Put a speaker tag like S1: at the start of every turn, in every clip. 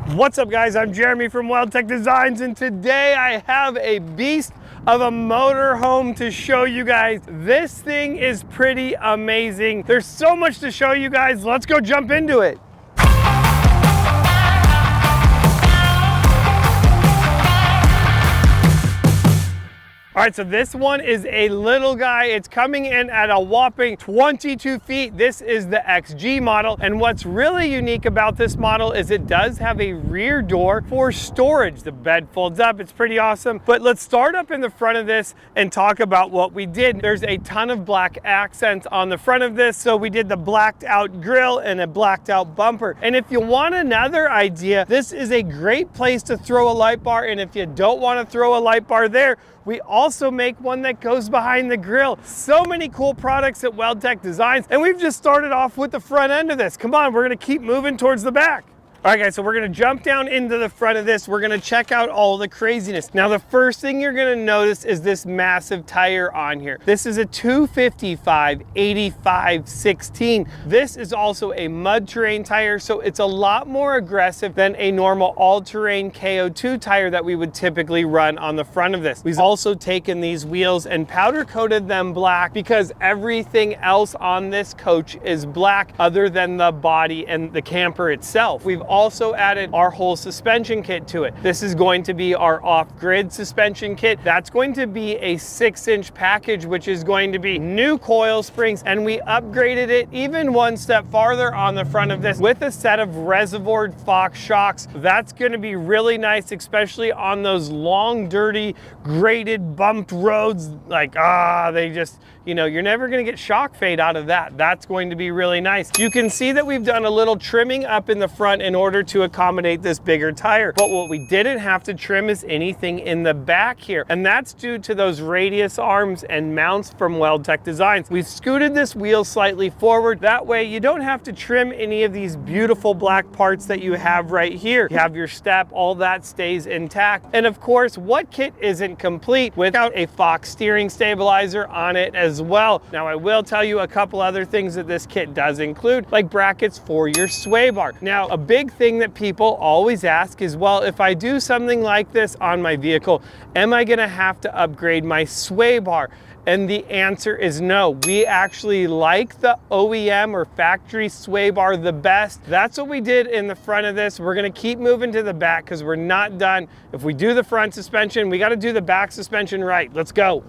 S1: What's up guys, I'm Jeremy from WeldTech Designs, and today I have a beast of a motorhome to show you guys. This thing is pretty amazing. There's so much to show you guys. Let's go jump into it. All right, so this one is a little guy. It's coming in at a whopping 22 feet. This is the XG model. And what's really unique about this model is it does have a rear door for storage. The bed folds up, it's pretty awesome. But let's start up in the front of this and talk about what we did. There's a ton of black accents on the front of this. So we did the blacked out grille and a blacked out bumper. And if you want another idea, this is a great place to throw a light bar. And if you don't want to throw a light bar there, we also make one that goes behind the grill. So many cool products at WeldTech Designs, and we've just started off with the front end of this. Come on, we're gonna keep moving towards the back. All right guys, so we're gonna jump down into the front of this. We're gonna check out all the craziness. Now the first thing you're gonna notice is this massive tire on here. This is a 255/85/16. This is also a mud terrain tire, so it's a lot more aggressive than a normal all-terrain KO2 tire that we would typically run on the front of this. We've also taken these wheels and powder coated them black because everything else on this coach is black other than the body and the camper itself. We've also added our whole suspension kit to it. This is going to be our off-grid suspension kit. That's going to be a 6-inch package, which is going to be new coil springs, and we upgraded it even one step farther on the front of this with a set of reservoired Fox shocks. That's going to be really nice, especially on those long, dirty, graded, bumped roads. Like, they just, you know, you're never going to get shock fade out of that. That's going to be really nice. You can see that we've done a little trimming up in the front in order to accommodate this bigger tire. But what we didn't have to trim is anything in the back here. And that's due to those radius arms and mounts from WeldTech Designs. We've scooted this wheel slightly forward. That way you don't have to trim any of these beautiful black parts that you have right here. You have your step, all that stays intact. And of course, what kit isn't complete without a Fox steering stabilizer on it as well? Now I will tell you a couple other things that this kit does include, like brackets for your sway bar. Now a big thing that people always ask is, well, if I do something like this on my vehicle, am I gonna have to upgrade my sway bar? And the answer is no. We actually like the OEM or factory sway bar the best. That's what we did in the front of this. We're gonna keep moving to the back because we're not done. If we do the front suspension, we gotta do the back suspension right. Let's go.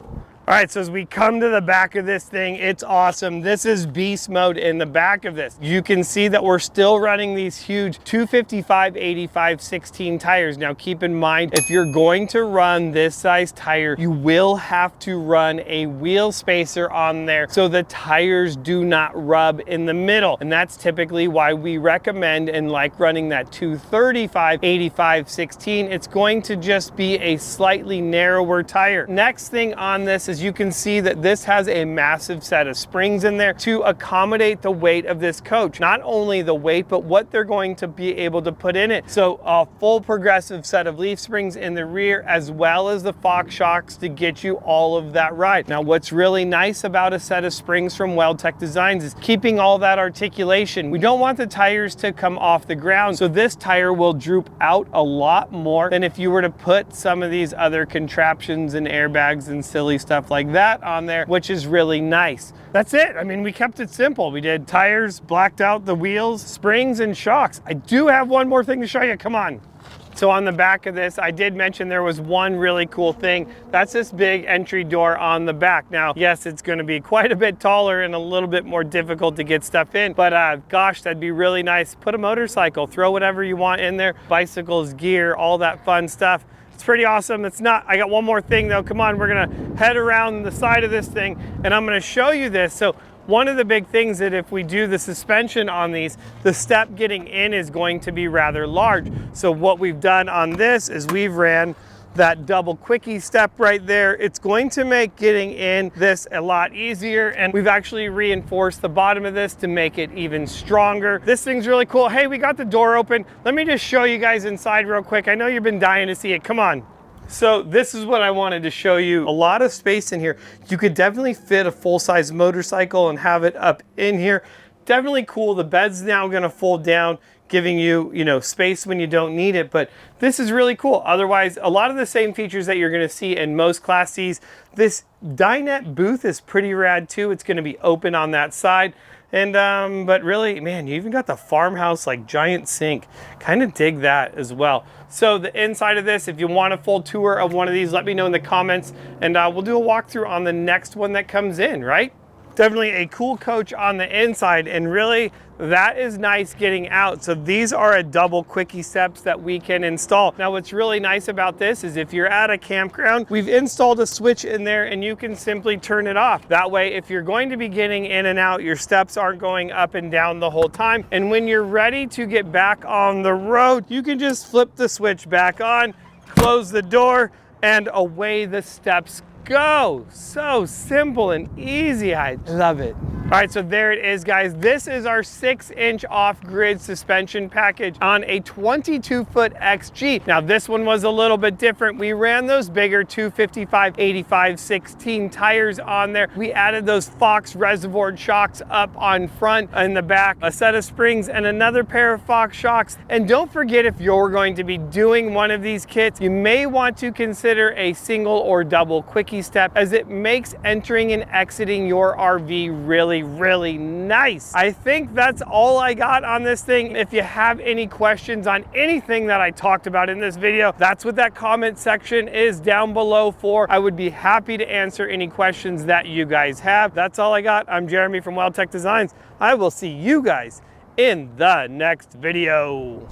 S1: All right, so as we come to the back of this thing, it's awesome. This is beast mode in the back of this. You can see that we're still running these huge 255/85/16 tires. Now keep in mind, if you're going to run this size tire, you will have to run a wheel spacer on there so the tires do not rub in the middle. And that's typically why we recommend and like running that 235/85/16. It's going to just be a slightly narrower tire. Next thing on this is you can see that this has a massive set of springs in there to accommodate the weight of this coach. Not only the weight, but what they're going to be able to put in it. So a full progressive set of leaf springs in the rear, as well as the Fox shocks to get you all of that ride. Now, what's really nice about a set of springs from WeldTech Designs is keeping all that articulation. We don't want the tires to come off the ground, so this tire will droop out a lot more than if you were to put some of these other contraptions and airbags and silly stuff like that on there, which is really nice. That's it. I mean, we kept it simple. We did tires, blacked out the wheels, springs, and shocks. I do have one more thing to show you. Come on. So on the back of this, I did mention there was one really cool thing. That's this big entry door on the back. Now, yes, it's going to be quite a bit taller and a little bit more difficult to get stuff in, but gosh, that'd be really nice. Put a motorcycle, throw whatever you want in there, bicycles, gear, all that fun stuff. It's pretty awesome. It's not, I got one more thing though. Come on, we're gonna head around the side of this thing and I'm gonna show you this. So one of the big things that if we do the suspension on these, the step getting in is going to be rather large. So what we've done on this is we've ran that double quickie step right there. It's going to make getting in this a lot easier, and we've actually reinforced the bottom of this to make it even stronger. This thing's really cool. Hey, we got the door open. Let me just show you guys inside real quick. I know you've been dying to see it. Come on. So this is what I wanted to show you. A lot of space in here. You could definitely fit a full-size motorcycle and have it up in here. Definitely cool. The bed's now gonna fold down. giving you, you know, space when you don't need it, but this is really cool. Otherwise, a lot of the same features that you're gonna see in most Class Cs. This dinette booth is pretty rad too. It's gonna be open on that side. And, but really, man, you even got the farmhouse, like giant sink. Kind of dig that as well. So the inside of this, if you want a full tour of one of these, let me know in the comments, and we'll do a walkthrough on the next one that comes in, right? Definitely a cool coach on the inside, and really that is nice getting out. So these are a double quickie steps that we can install. Now what's really nice about this is if you're at a campground, we've installed a switch in there and you can simply turn it off. That way, if you're going to be getting in and out, your steps aren't going up and down the whole time. And when you're ready to get back on the road, you can just flip the switch back on, close the door, and away the steps go. So simple and easy. I love it. All right, so there it is, guys. This is our 6-inch off-grid suspension package on a 22-foot XG. Now, this one was a little bit different. We ran those bigger 255/85/16 tires on there. We added those Fox reservoir shocks up on front and the back, a set of springs and another pair of Fox shocks. And don't forget, if you're going to be doing one of these kits, you may want to consider a single or double quickie step, as it makes entering and exiting your RV really nice. I think that's all I got on this thing. If you have any questions on anything that I talked about in this video, that's what that comment section is down below for. I would be happy to answer any questions that you guys have. That's all I got. I'm Jeremy from Wildtech Designs. I will see you guys in the next video.